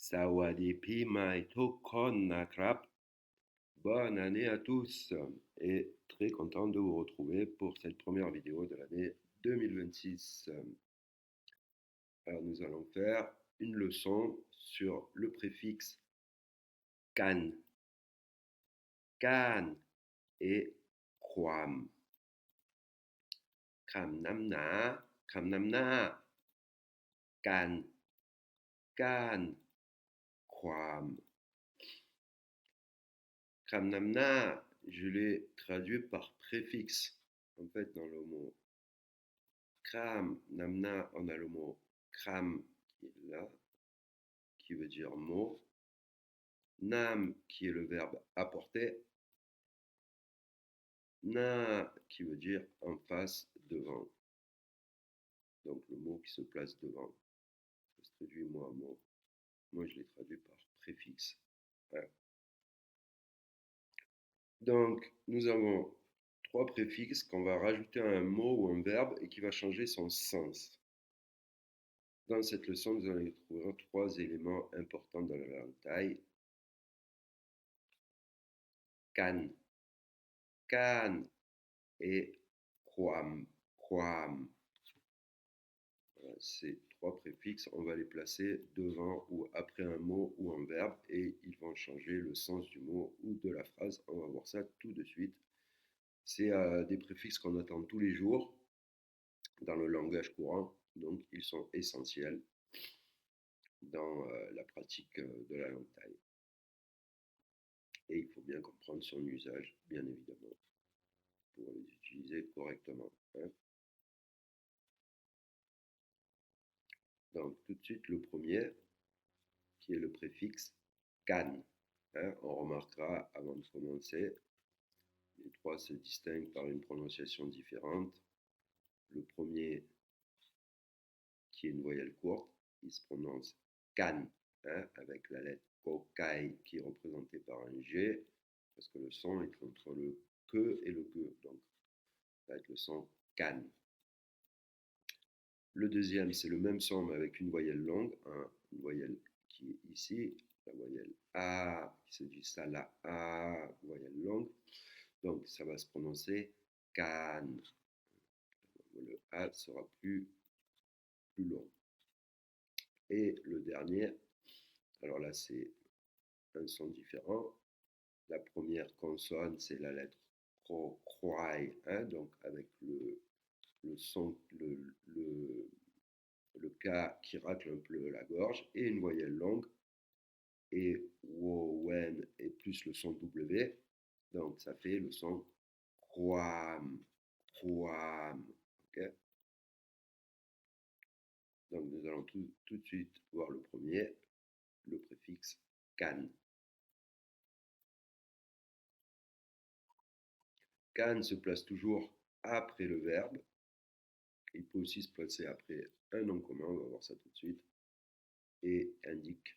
Sawadipi mai tokon nakrap. Bonne année à tous et très content de vous retrouver pour cette première vidéo de l'année 2026. Alors nous allons faire une leçon sur le préfixe kan. Kan et kwam. Kram namna, kan, kan, kwam. Kram namna, je l'ai traduit par préfixe. En fait, dans le mot kram namna, on a le mot kram qui est là, qui veut dire mot. Nam qui est le verbe apporter. Na qui veut dire en face, devant. Donc le mot qui se place devant. Ça se traduit mot à mot. Moi je l'ai traduit par préfixe. Voilà. Donc nous avons trois préfixes qu'on va rajouter à un mot ou un verbe et qui va changer son sens. Dans cette leçon, nous allons trouver trois éléments importants dans la langue thaï. Kan, kan et kwam, kwam. Voilà, ces trois préfixes, on va les placer devant ou après un mot ou un verbe et ils vont changer le sens du mot ou de la phrase. On va voir ça tout de suite. C'est des préfixes qu'on entend tous les jours dans le langage courant, donc ils sont essentiels dans la pratique de la langue thaï. Et il faut bien comprendre son usage, bien évidemment, pour les utiliser correctement. Donc tout de suite, le premier, qui est le préfixe kan. On remarquera avant de commencer, les trois se distinguent par une prononciation différente. Le premier, qui est une voyelle courte, il se prononce kan, avec la lettre kokai qui est représentée par un G, parce que le son est entre le que et le ge. Donc ça va être le son kan. Le deuxième, c'est le même son, mais avec une voyelle longue, une voyelle qui est ici, la voyelle A, qui se dit ça, la A, voyelle longue. Donc, ça va se prononcer can. Le A sera plus long. Et le dernier, alors là, c'est un son différent. La première consonne, c'est la lettre kroai, donc avec le son, le K qui racle un peu la gorge, et une voyelle longue, et wo, wen, et plus le son W, donc ça fait le son kwam, kwam, ok. Donc nous allons tout de suite voir le premier, le préfixe kan. Kan se place toujours après le verbe. Il peut aussi se placer après un nom commun, on va voir ça tout de suite, et indique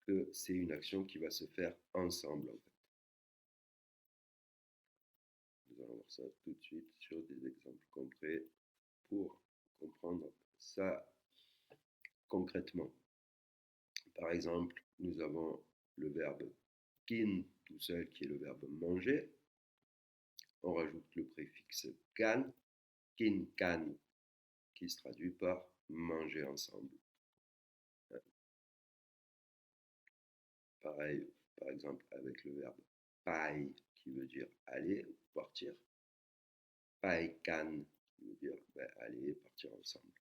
que c'est une action qui va se faire ensemble en fait. Nous allons voir ça tout de suite sur des exemples concrets pour comprendre ça concrètement. Par exemple, nous avons le verbe kin tout seul qui est le verbe manger. On rajoute le préfixe kan, kin kan, qui se traduit par manger ensemble. Pareil, par exemple, avec le verbe pai, qui veut dire aller ou partir. Pai kan, qui veut dire aller, partir ensemble.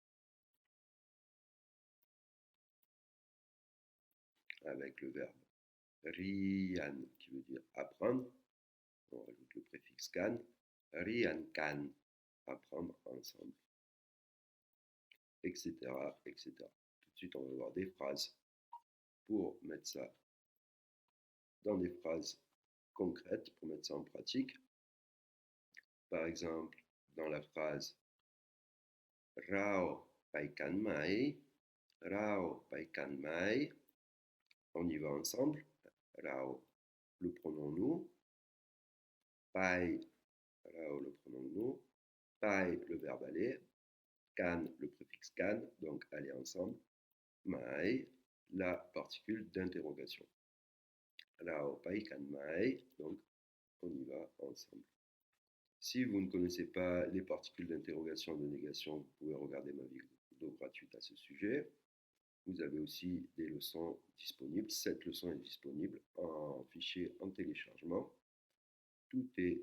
Avec le verbe rian, qui veut dire apprendre. On rajoute le préfixe kan. Rian kan, apprendre ensemble. Etc., etc. Tout de suite, on va voir des phrases pour mettre ça dans des phrases concrètes, pour mettre ça en pratique. Par exemple, dans la phrase Rao Paikan Mai, Rao Paikan Mai, on y va ensemble. Rao, le pronom nous. Pai, Rao, le pronom nous. Pai, le verbe aller. Kan, le préfixe kan, donc aller ensemble. Mai, la particule d'interrogation. Alors, paikan mai, donc on y va ensemble. Si vous ne connaissez pas les particules d'interrogation et de négation, vous pouvez regarder ma vidéo gratuite à ce sujet. Vous avez aussi des leçons disponibles. Cette leçon est disponible en fichier en téléchargement. Tout est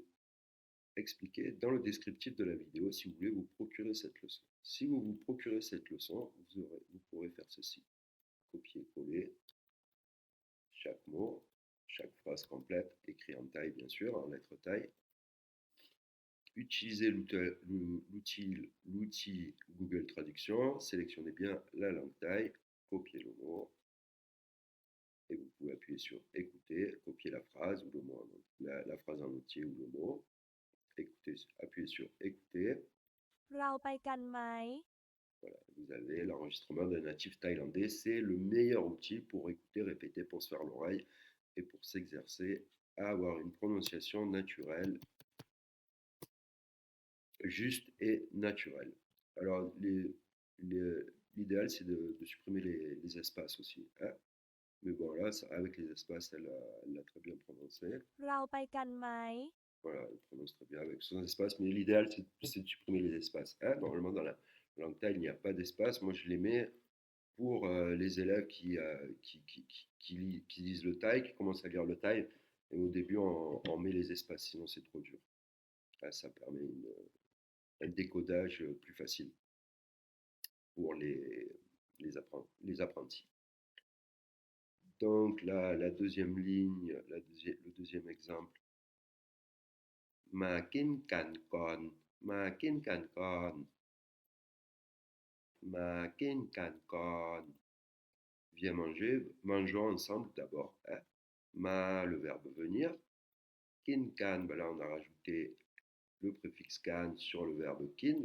expliqué dans le descriptif de la vidéo si vous voulez vous procurer cette leçon. Si vous vous procurez cette leçon, vous pourrez faire ceci. Copier-coller chaque mot, chaque phrase complète, écrit en taille bien sûr, en lettres taille. Utilisez l'outil Google Traduction, sélectionnez bien la langue taille, copiez le mot, et vous pouvez appuyer sur écouter, copier la phrase ou le mot, la phrase en entier ou le mot, écoutez, appuyez sur écouter. เราไปกันไหม Voilà, vous avez l'enregistrement d'un natif thaïlandais, c'est le meilleur outil pour écouter, répéter, pour se faire l'oreille et pour s'exercer à avoir une prononciation naturelle, juste et naturelle. Alors, l'idéal, c'est de supprimer les espaces aussi. Hein. Mais bon, là, avec les espaces, elle l'a très bien prononcé. เราไปกันไหม Voilà, elle prononce très bien avec son espace. Mais l'idéal, c'est de supprimer les espaces. Hein. Normalement, dans la langue thaï, il n'y a pas d'espace. Moi, je les mets pour les élèves qui lisent le thaï, qui commencent à lire le thaï. Et au début, on met les espaces, sinon c'est trop dur. Là, ça permet un décodage plus facile pour les apprentis. Donc là, la deuxième ligne, le deuxième exemple. Ma kin kan kon, ma kin kan kon, ma kin kan kon. Viens manger, mangeons ensemble d'abord. Hein. Ma, le verbe venir. Kin kan, ben là on a rajouté le préfixe kan sur le verbe kin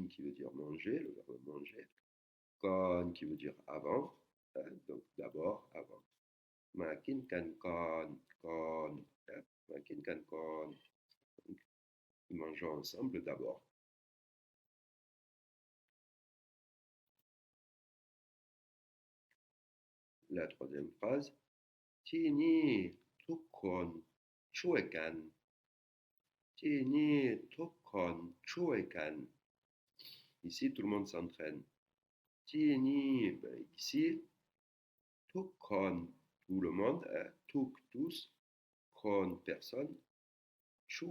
qui veut dire manger, le verbe manger. Kon qui veut dire avant, hein, donc d'abord, avant. Ma kin kan kon, kon, hein, ma kin kan kon. Mangeons ensemble d'abord. La troisième phrase. Tini tukon chuekan. Tini tukon chuekan. Ici, tout le monde s'entraîne. Tini, ben, ici. Tukon, tout le monde. Hein, tuk, tous. Kon, personne. Chue,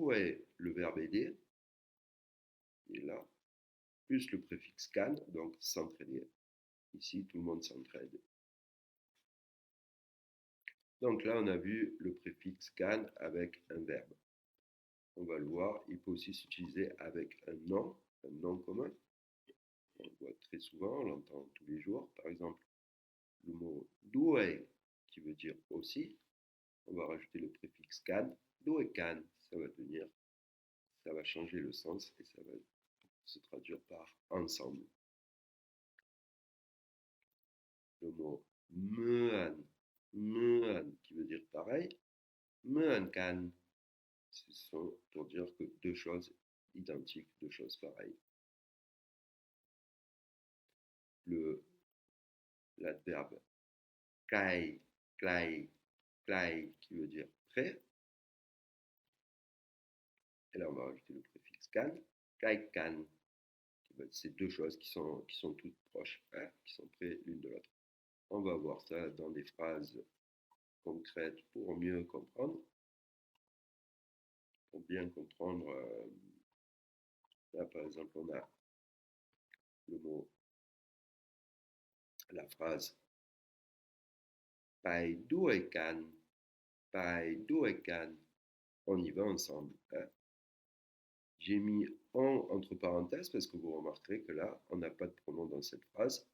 le verbe aider. Il est là. Plus le préfixe kan, donc s'entraîner. Ici, tout le monde s'entraide. Donc là, on a vu le préfixe kan avec un verbe. On va le voir, il peut aussi s'utiliser avec un nom commun. On le voit très souvent, on l'entend tous les jours. Par exemple, le mot doué, qui veut dire aussi. On va rajouter le préfixe kan. Doué kan, ça va changer le sens et ça va se traduire par ensemble. Le mot mean, qui veut dire pareil. Mean kan, ce sont pour dire que deux choses identiques, deux choses pareilles. L'adverbe kai, qui veut dire prêt. Et là, on va rajouter le préfixe kan. Kai kan, c'est deux choses qui sont toutes proches, hein, qui sont près l'une de l'autre. On va voir ça dans des phrases concrètes pour mieux comprendre. Pour bien comprendre, là par exemple, on a le mot, la phrase Pai due kan, on y va ensemble. Hein. J'ai mis en entre parenthèses parce que vous remarquerez que là, on n'a pas de pronom dans cette phrase.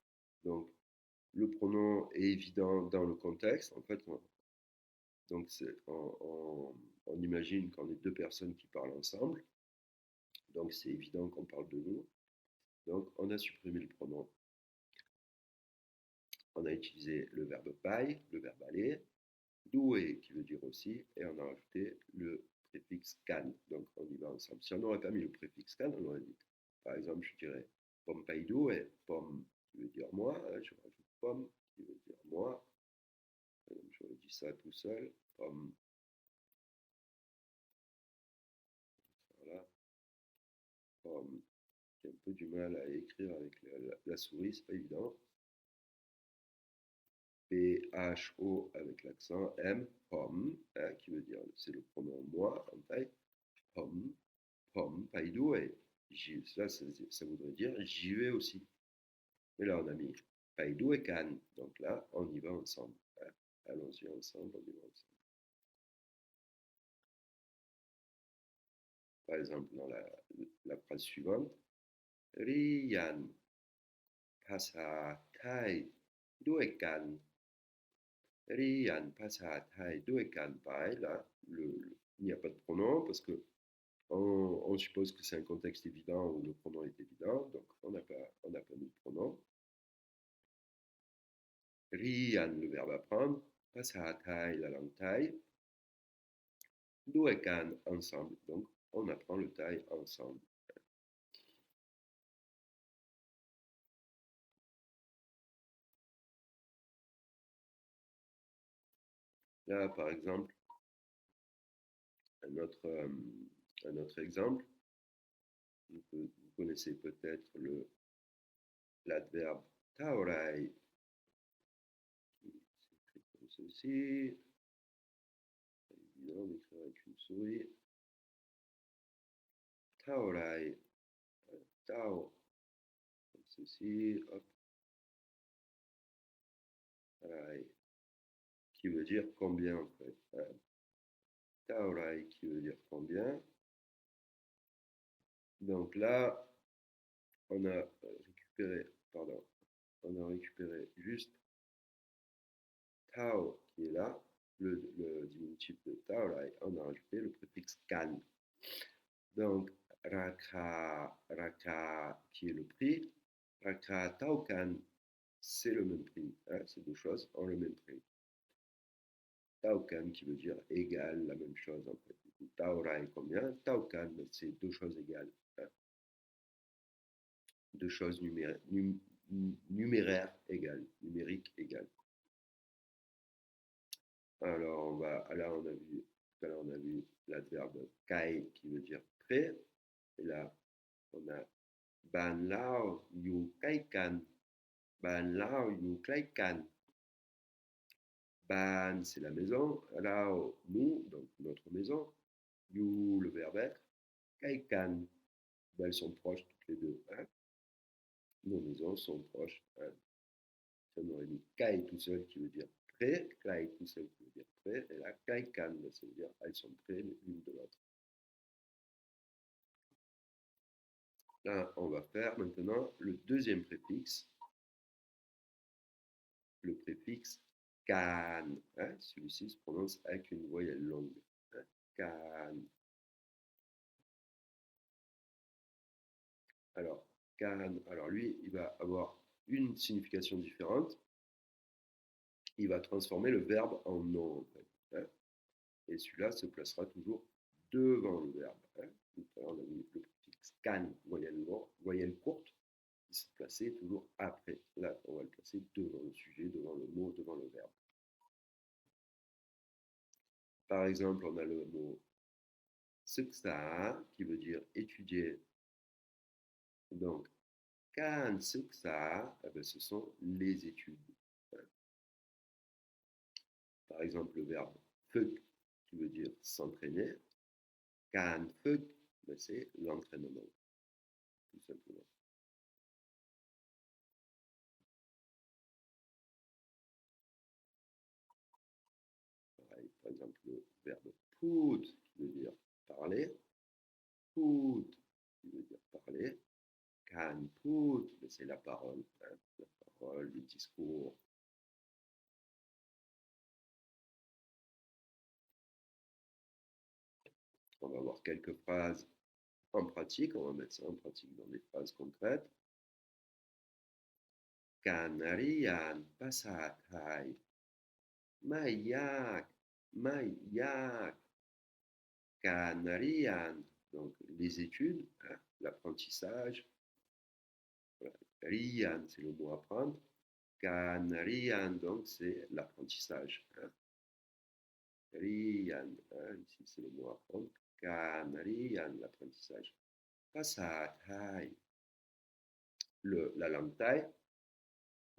Donc, le pronom est évident dans le contexte. En fait, on imagine qu'on est deux personnes qui parlent ensemble. Donc, c'est évident qu'on parle de nous. Donc, on a supprimé le pronom. On a utilisé le verbe pai, le verbe aller, doué qui veut dire aussi, et on a rajouté le préfixe kan. Donc, on y va ensemble. Si on n'aurait pas mis le préfixe kan, on aurait dit, par exemple, je dirais pom pai doué, pom qui veut dire moi, hein, je rajoute pom qui veut dire moi, dis ça tout seul. Pomme. Voilà. Pomme. J'ai un peu du mal à écrire avec la souris, c'est pas évident. P-H-O avec l'accent M, pomme, qui veut dire, c'est le pronom moi en taille. Pomme, pomme, païdoué. Ça voudrait dire j'y vais aussi. Mais là, on a mis païdou et canne. Donc là, on y va ensemble. Allons-y ensemble, on y va ensemble. Par exemple, dans la phrase suivante, Rian Pasa Thai Due Kan. Rian Pasa Thai Due Kan. Pareil, là, il n'y a pas de pronom parce que on suppose que c'est un contexte évident où le pronom est évident, donc on n'a pas mis de pronom. Rian, le verbe apprendre, Pasa Thai, la langue thaï, Due Kan, ensemble, donc on apprend le thaï ensemble. Là, par exemple, un autre exemple, vous connaissez peut-être l'adverbe taorai, qui s'écrit comme ceci. C'est évident d'écrire avec une souris. Taorai, tao, comme ceci, hop, taorai, qui veut dire combien en fait. Taorai, qui veut dire combien. Donc là, on a récupéré juste Tao qui est là, le diminutif de Taorai, on a rajouté le préfixe kan. Donc, raka qui est le prix, raka Taokan, c'est le même prix. Hein, ces deux choses ont le même prix. Taokan qui veut dire égal, la même chose en fait. Taorai combien? Taokan, c'est deux choses égales. Hein. Deux choses numéraires égales, numériques égales. Alors, là, tout à l'heure, on a vu l'adverbe kai qui veut dire prêt. Et là, on a ban lao yu kai kan. Ban lao yu kai kan. Ban, c'est la maison. Lao, nous, donc notre maison. Yu, le verbe être. Kai kan. Ben, elles sont proches toutes les deux. Hein. Nos maisons sont proches. Hein. On aurait mis kai tout seul qui veut dire près, kai tout seul qui veut dire près, et là kai kan, ça veut dire elles sont près l'une de l'autre. Là, on va faire maintenant le deuxième préfixe, le préfixe kan. Hein, celui-ci se prononce avec une voyelle longue. Hein, kan. Alors, kan, alors lui, il va avoir une signification différente. Il va transformer le verbe en nom, en fait. Hein, et celui-là se placera toujours devant le verbe. Hein. On a mis le préfixe kan, voyelle courte, qui se plaçait toujours après. Là, on va le placer devant le sujet, devant le mot, devant le verbe. Par exemple, on a le mot suksa qui veut dire étudier. Donc, kan suksa, ce sont les études. Par exemple, le verbe fuk qui veut dire s'entraîner. Kan fuk, c'est l'entraînement, tout simplement. Pareil, par exemple, le verbe put qui veut dire parler. Put qui veut dire parler. Can put, c'est la parole, hein, la parole, le discours. On va voir quelques phrases en pratique, on va mettre ça en pratique dans des phrases concrètes. Kanarian pasatai. Mayak, mayak. Kanarian, donc les études, hein, l'apprentissage. Voilà. Rian, c'est le mot apprendre. Kanarian, donc c'est l'apprentissage. Hein. Rian, hein, ici c'est le mot apprendre. Kan, rian, l'apprentissage. Pasa thai, la langue thaï.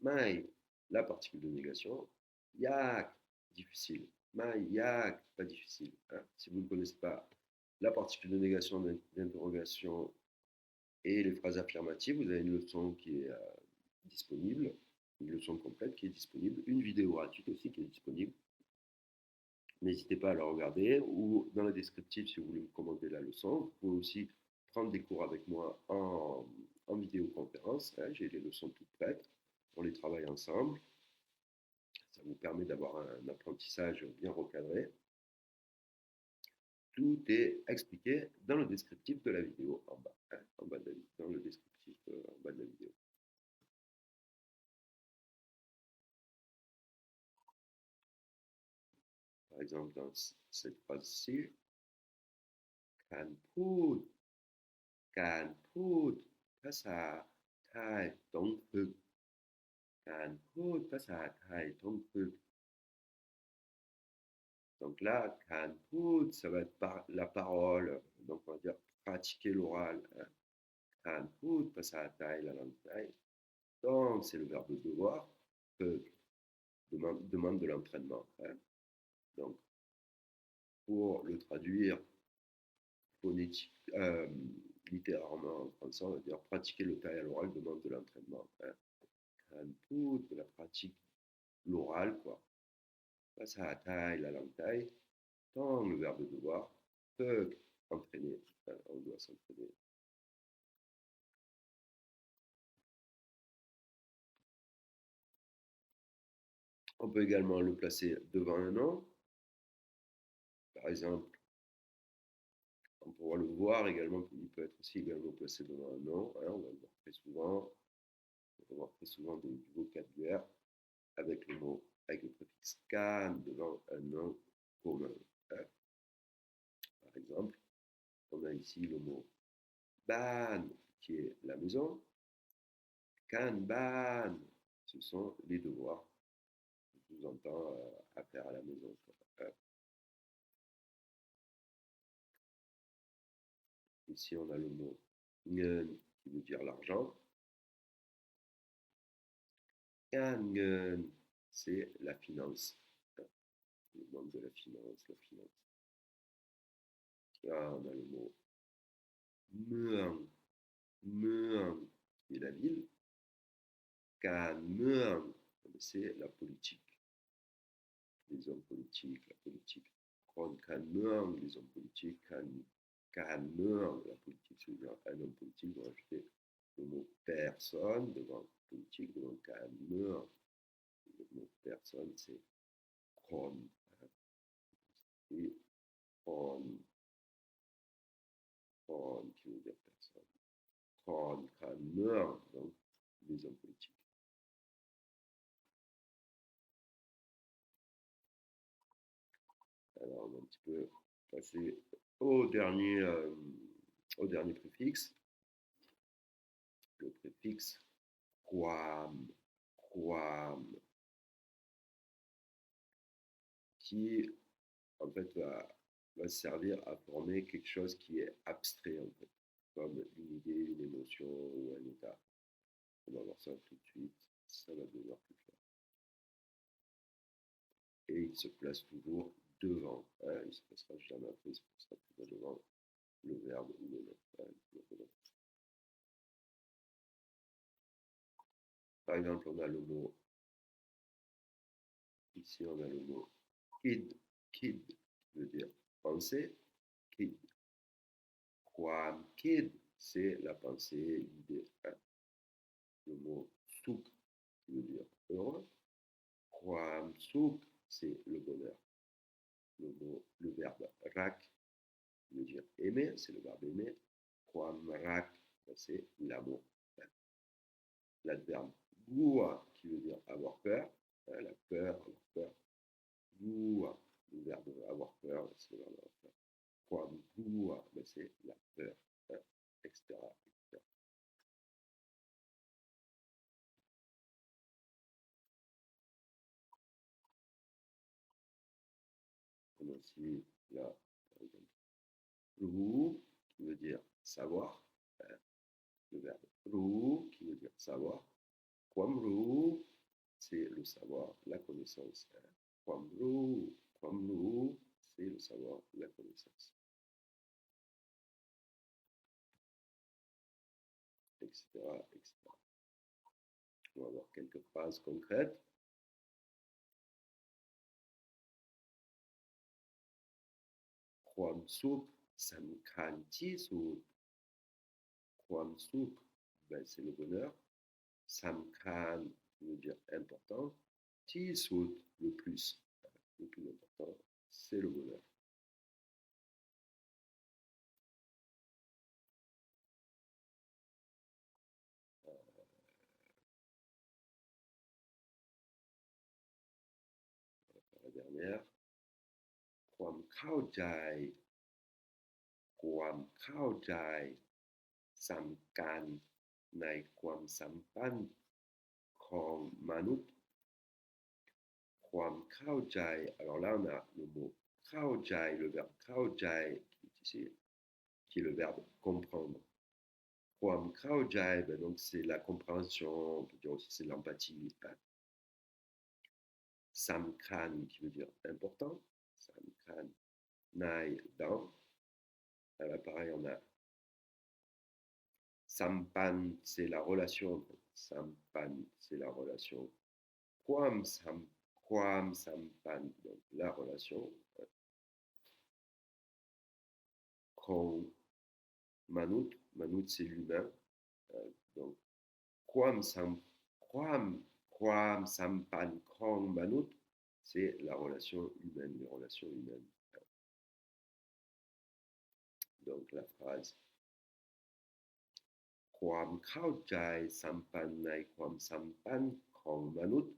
Mai, la particule de négation. Yak, difficile. Mai, yak, pas difficile. Hein. Si vous ne connaissez pas la particule de négation, d'interrogation et les phrases affirmatives, vous avez une leçon qui est disponible, une leçon complète qui est disponible, une vidéo gratuite aussi qui est disponible. N'hésitez pas à la regarder ou dans la descriptive si vous voulez me commander la leçon. Vous pouvez aussi prendre des cours avec moi en vidéoconférence. Hein. J'ai les leçons toutes prêtes. On les travaille ensemble. Ça vous permet d'avoir un apprentissage bien recadré. Tout est expliqué dans le descriptif de la vidéo en bas, hein, dans le descriptif en bas de la vidéo. Par exemple, dans cette phrase-ci, can put, can put, ภาษาไทยต้องฝึก การพูดภาษาไทยต้องฝึก Donc là, can put, ça va être la parole, donc on va dire pratiquer l'oral. Hein. Can put, ภาษาไทย, la langue thaï. Donc, c'est le verbe devoir, demande de l'entraînement. Hein. Donc, pour le traduire littéralement en français, on va dire pratiquer le thaï à l'oral demande de l'entraînement. Hein. Can put, de la pratique, l'oral, quoi. Face à thaï, la langue thaï, dans le verbe devoir, peut entraîner. Hein, on doit s'entraîner. On peut également le placer devant un nom. Par exemple, on pourra le voir également, il peut être aussi également placé devant un nom. Hein, on va le voir très souvent. On va voir très souvent du vocabulaire avec le mot, avec le préfixe can devant un nom commun. Hein. Par exemple, on a ici le mot ban qui est la maison. Can ban, ce sont les devoirs que je vous entends à faire à la maison. Hein. Ici, on a le mot ngen qui veut dire l'argent. Kan ngen, c'est la finance. Hein. Le monde de la finance, la finance. Là, on a le mot meung, meung, qui est la ville. Kan meung, c'est la politique. Les hommes politiques, la politique. Kan meung, les hommes politiques. Kan meung, la politique, c'est-à-dire un homme politique, vous rajoutez le mot personne devant politique, devant kan meung. Le mot personne, c'est kon. Et kon, qui veut dire personne. Kan meung, donc les hommes politiques. Alors, on va un petit peu passer au dernier préfixe. Le préfixe quam, qui en fait va servir à former quelque chose qui est abstrait en fait, comme une idée, une émotion ou un état. On va voir ça tout de suite, ça va devenir plus clair. Et il se place toujours devant, hein, il ne se placera jamais après, il se placera toujours devant le verbe ou le nom. Hein, le nom. Par exemple, on a le mot, ici on a le mot kid, kid veut dire penser, kid. Quam kid, c'est la pensée, l'idée. Hein. Le mot souk qui veut dire heureux. Quam souk, c'est le bonheur. Le verbe rak qui veut dire aimer, c'est le verbe aimer. Quam rak, c'est l'amour. Hein. L'adverbe goua qui veut dire avoir peur. Hein, la peur, avoir peur. Goua, le verbe avoir peur, c'est le verbe avoir peur. Quam goua, c'est la peur, hein, etc., etc. On ici, là, par exemple. Ru, qui veut dire savoir, le verbe ru, qui veut dire savoir. Kwamru, c'est le savoir, la connaissance. Kwamru, kwamru, c'est le savoir, la connaissance. Etc., etc. On va voir quelques phrases concrètes. Kwam sup, samkhan ti sup. Kwam sup, ben, c'est le bonheur. Samkhan, qui veut dire important. Ti sup, le plus important, c'est le bonheur. La dernière. Kwam khao jai. Kwam khao jai. สำคัญในความสัมพันธ์ของมนุษย์ความเข้าใจ alors là on a le mot เข้าใจ le verbe เข้าใจ qui est le verbe comprendre ความเข้าใจ ben donc c'est la compréhension, on peut dire aussi c'est l'empathie. สำคัญ qui veut dire important สำคัญใน dans, là pareil on a Sampan, c'est la relation. Sampan, c'est la relation. Kwam sampan, donc la relation. Kong manut, manut c'est l'humain. Donc kwam sampan kong manut, c'est la relation humaine, les relations humaines. Donc la phrase. ความเข้าใจสัมพันธ์ในความสัมพันธ์ของมนุษย์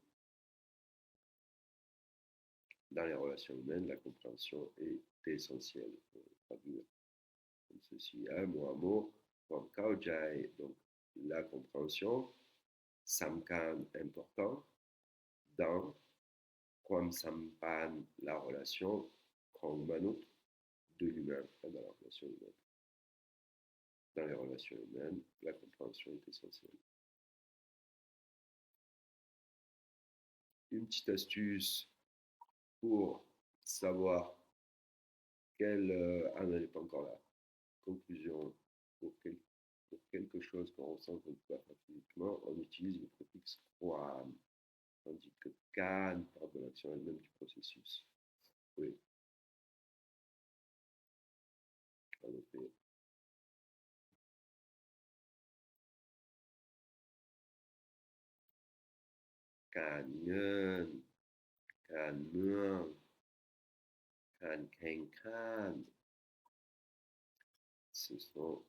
Dans les relations humaines, la compréhension est essentielle. On va traduire comme ceci, mot à mot. Kwam khao jai, donc la compréhension. Samkan, important. Dans Kwam sampan, la relation. Kong manut, de l'humain, dans la relation humaine. Dans les relations humaines, la compréhension est essentielle. Une petite astuce pour savoir quelle... ah non, elle n'est pas encore là. Conclusion. Pour quelque chose qu'on ressent qu'on ne peut pas faire physiquement, on utilise le préfixe kwam, tandis que kan parle de l'action elle-même du processus. Oui. En effet. Kan ngen, kan muang, kan keng kan. Ce sont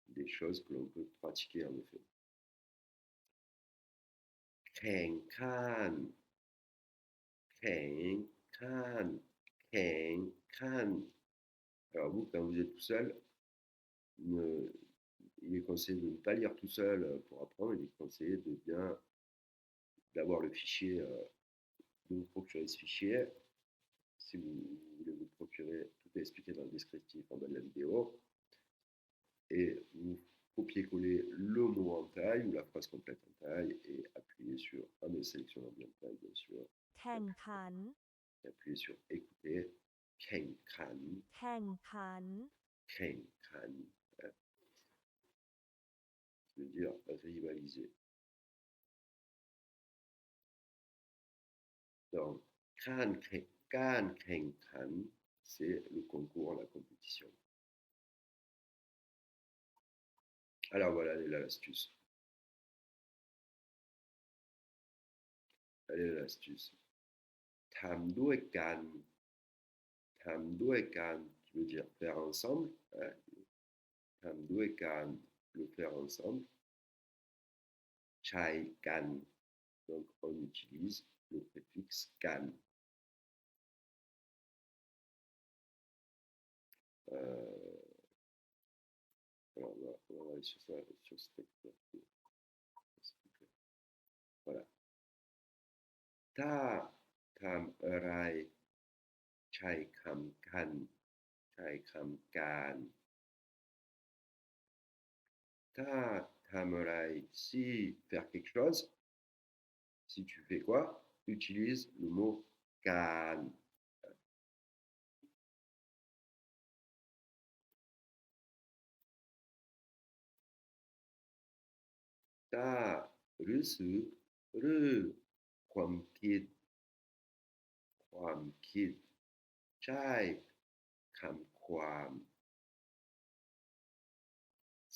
des choses que l'on peut pratiquer en effet. Keng kan, keng kan, keng kan. Alors vous, quand vous êtes tout seul, il est conseillé de ne pas lire tout seul pour apprendre, il est conseillé de bien d'avoir le fichier, de vous procurer ce fichier. Si vous voulez vous procurer, tout est expliqué dans le descriptif en bas de la vidéo. Et vous copiez-coller le mot en taille ou la phrase complète en taille et appuyez sur, en sélectionnant bien en taille bien sûr. แข่งขัน Appuyez sur écouter. Kenkan. แข่งขัน Kenkan. Ça veut dire rivaliser. Donc, kan kenkan, c'est le concours, la compétition. Alors voilà, elle est là l'astuce. Elle est là l'astuce. Tamด้วยกัน Tamด้วยกัน qui veut dire faire ensemble. Tamด้วยกัน le faire ensemble. Chai kan, donc on utilise le préfixe kan. Alors on va aller sur ça, sur ce texte. Voilà. Ta ทำอะไรใช้คำกันใช้คำการถ้าทำอะไร si faire quelque chose si tu fais quoi utilise le mot can ถ้ารู้สึกหรือความคิดความคิดใช้คำความ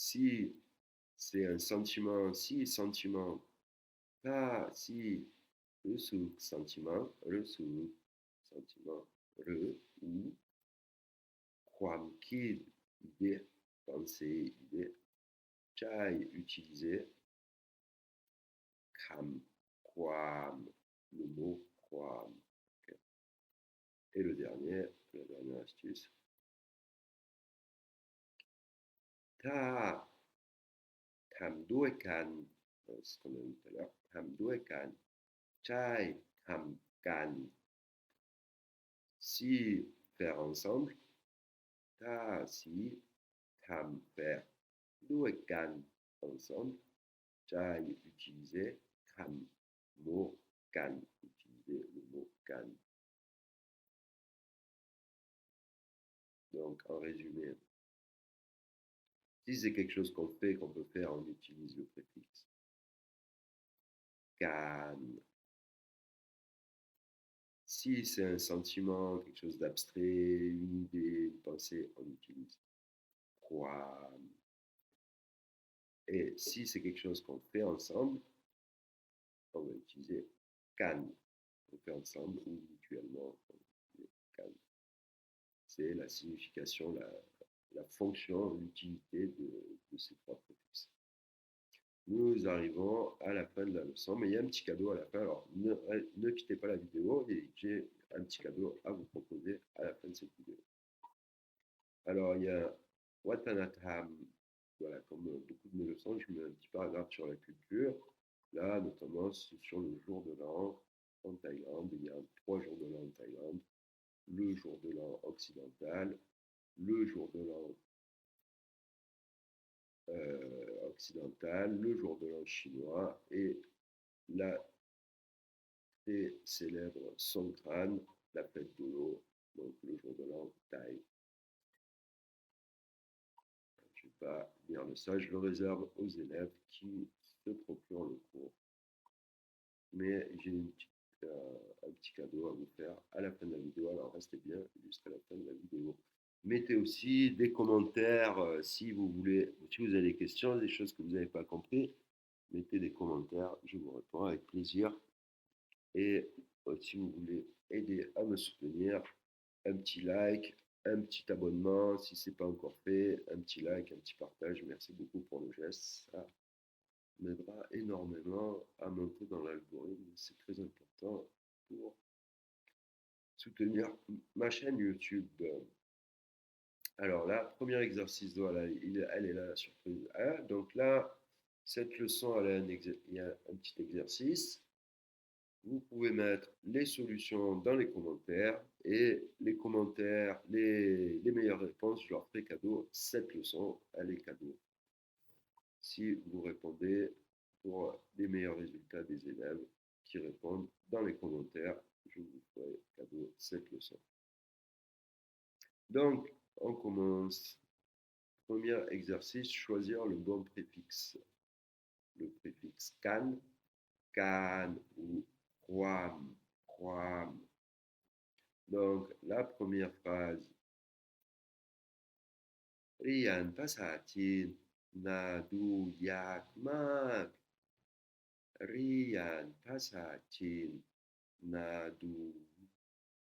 si c'est un sentiment si sentiment pas si รู้สึก sentiment รู้สึก sentiment หรือou ความคิด idée pensée idée ใช้ utiliser คำความ le mot ความ okay. Et le dernier, la dernière astuce ถ้าทำด้วยกันce qu'on a vu tout à l'heure ทำด้วยกันใช้ทำกัน si faire ensemble ถ้า si ทำ faire ด้วยกัน ensemble ใช้ utiliser คำ mot กัน utiliser le mot กัน donc en résumé si c'est quelque chose qu'on fait qu'on peut faire on utilise le préfixe can. Si c'est un sentiment, quelque chose d'abstrait, une idée, une pensée, on utilise quoi. Et si c'est quelque chose qu'on fait ensemble, on va utiliser can. On fait ensemble ou mutuellement. Can. C'est la signification, la fonction, l'utilité de ces trois préfixes. Nous arrivons à la fin de la leçon, mais il y a un petit cadeau à la fin. Alors, ne quittez pas la vidéo et j'ai un petit cadeau à vous proposer à la fin de cette vidéo. Alors, il y a Watanatam, voilà, comme beaucoup de mes leçons, je mets un petit paragraphe sur la culture. Là, notamment, c'est sur le jour de l'an en Thaïlande. Il y a 3 jours de l'an en Thaïlande. Le jour de l'an occidental, le jour de l'an occidental, le jour de l'an chinois et la très célèbre Songkran, la fête de l'eau, donc le jour de l'an thaï. Je ne vais pas lire le ça, je le réserve aux élèves qui se procurent le cours. Mais j'ai un petit cadeau à vous faire à la fin de la vidéo, alors restez bien jusqu'à la fin de la vidéo. Mettez aussi des commentaires si vous voulez, si vous avez des questions, des choses que vous n'avez pas compris, mettez des commentaires, je vous réponds avec plaisir. Et si vous voulez aider à me soutenir, un petit like, un petit abonnement si ce n'est pas encore fait, un petit like, un petit partage, merci beaucoup pour le geste, ça m'aidera énormément à monter dans l'algorithme, c'est très important pour soutenir ma chaîne YouTube. Alors là, premier exercice, voilà, elle est là, la surprise. Ah, donc là, cette leçon, il y a un petit exercice. Vous pouvez mettre les solutions dans les commentaires et les commentaires, les meilleures réponses, je leur ferai cadeau. Cette leçon, elle est cadeau. Si vous répondez pour les meilleurs résultats des élèves qui répondent dans les commentaires, je vous ferai cadeau cette leçon. Donc, on commence. Premier exercice, choisir le bon préfixe. Le préfixe can, can ou quam, quam. Donc, la première phrase. Rian pasatin na du yak mak. Rian pasatin na du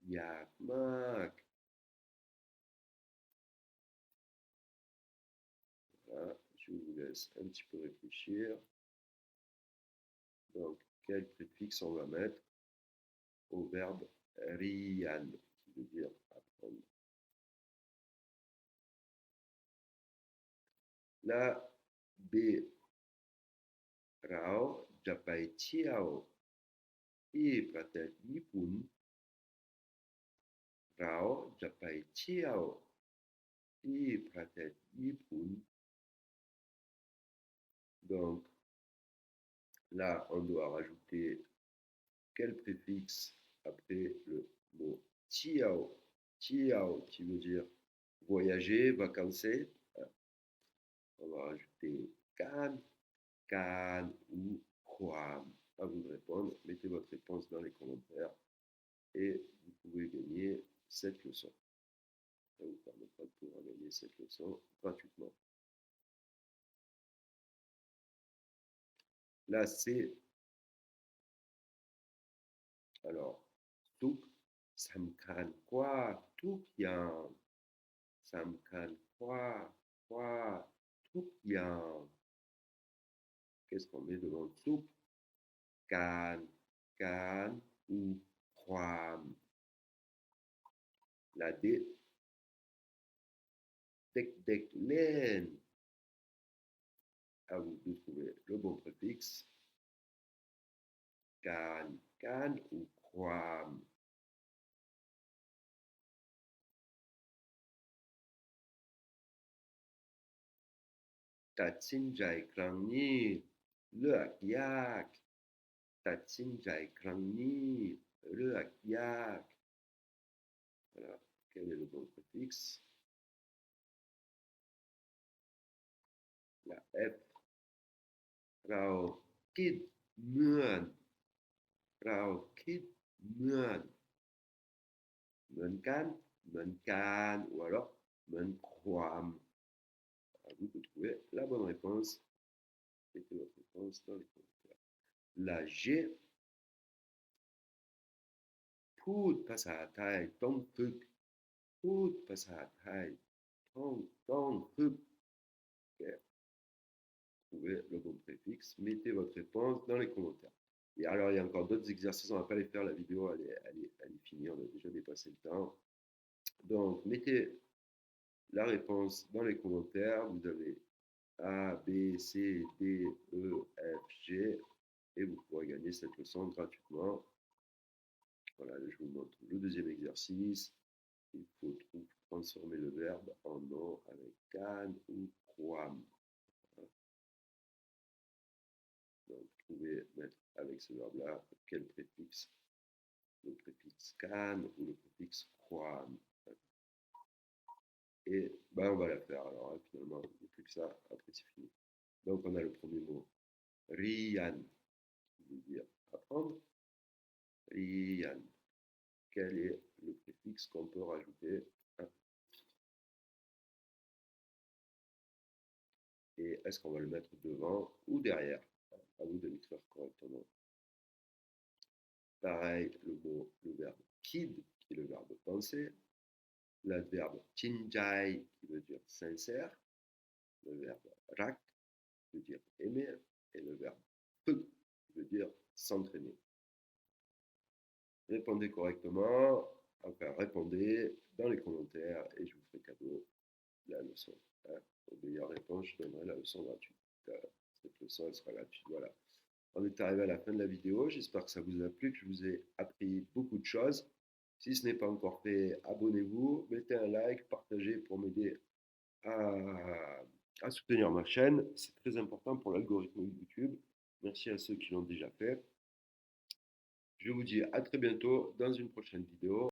yak mak. Voilà, je vous laisse un petit peu réfléchir. Donc, quel préfixe on va mettre au verbe rian, qui veut dire apprendre. La B. Rao japai chiao. ที่ประเทศญี่ปุ่นเราจะไปเที่ยวที่ประเทศญี่ปุ่น donc là on doit rajouter quel préfixe après le mot tiao tiao qui veut dire voyager, vacancer. On va rajouter kan, kan ou kwam. À vous de répondre. Mettez votre réponse dans les commentaires et vous pouvez gagner cette leçon. Ça vous permettra de pouvoir gagner cette leçon gratuitement. Là, c'est alors tuk samkan kwa tuk yang samkan kwa tuk yang. Qu'est-ce qu'on met devant tuk? Kan, kan ou kwam. La D, tek tek len. À vous de trouver le bon préfixe. Kan, kan ou kwam. Tatsinjai krang ni, leak yak. Tatsinjai krang ni, leak yak. Voilà, quel est le bon préfixe? La F. Rao kid muan. Rao kid muan. Muan kan, ou alors muan kwam. À vous de trouver la bonne réponse. Mettez votre réponse dans les commentaires. La G.พูดภาษาไทยต้องฝึกพูดภาษาไทยต้องฝึก Trouvez le bon préfixe, mettez votre réponse dans les commentaires. Et alors, il y a encore d'autres exercices, on ne va pas les faire, la vidéo, elle est finie, on a déjà dépassé le temps. Donc, mettez la réponse dans les commentaires, vous avez A, B, C, D, E, F, G, et vous pourrez gagner cette leçon gratuitement. Voilà, je vous montre le deuxième exercice. Il faut transformer le verbe en nom avec can ou kwam. Donc, vous pouvez mettre avec ce verbe-là quel préfixe? Le préfixe can ou le préfixe kwam. Et ben, on va la faire alors, hein, finalement, il n'y a plus que ça, après c'est fini. Donc, on a le premier mot, rian, qui veut dire apprendre. Rian. Quel est le préfixe qu'on peut rajouter? Et est-ce qu'on va le mettre devant ou derrière? À vous de l'écrire correctement. Pareil, le verbe kid, qui est le verbe penser. L'adverbe chinjai, qui veut dire sincère. Le verbe rak, qui veut dire aimer. Et le verbe peu, qui veut dire s'entraîner. Répondez correctement. Enfin, répondez dans les commentaires et je vous ferai cadeau la leçon. Aux meilleures réponses, je donnerai la leçon gratuite. Cette leçon, elle sera gratuite. Voilà. On est arrivé à la fin de la vidéo. J'espère que ça vous a plu, que je vous ai appris beaucoup de choses. Si ce n'est pas encore fait, abonnez-vous, mettez un like, partagez pour m'aider à soutenir ma chaîne. C'est très important pour l'algorithme de YouTube. Merci à ceux qui l'ont déjà fait. Je vous dis à très bientôt dans une prochaine vidéo.